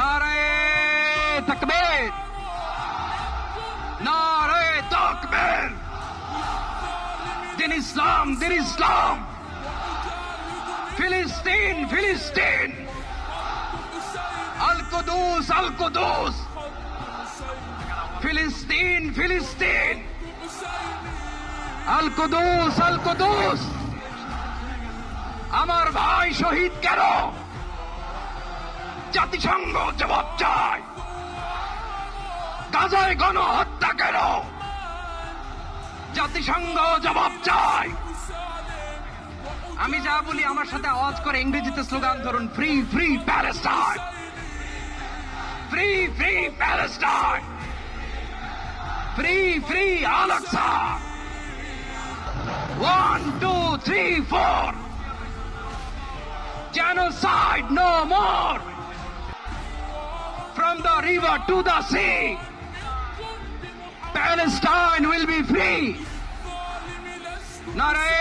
নারায়ে তাকবীর, নারায়ে তাকবীর। দিন ইসলাম, দিন ইসলাম। ফিলিস্তিন, ফিলিস্তিন। আল কুদুস, আল কুদুস। ফিলিস্তিন, ফিলিস্তিন। আল কুদুস, আল কুদুস। আমার ভাই শহীদ কেন? জাতিসংঘ জবাব চায়। গাজায় গণহত্যা কেন? জাতিসংঘ জবাব চায়। আমি যা বলি আমার সাথে আওয়াজ করে ইংরেজিতে স্লোগান ধরুন, free free Palestine, free free Palestine, free free Al Aqsa. 1 2 3 4, genocide no more. From the river to the sea, Palestine will be free. Nare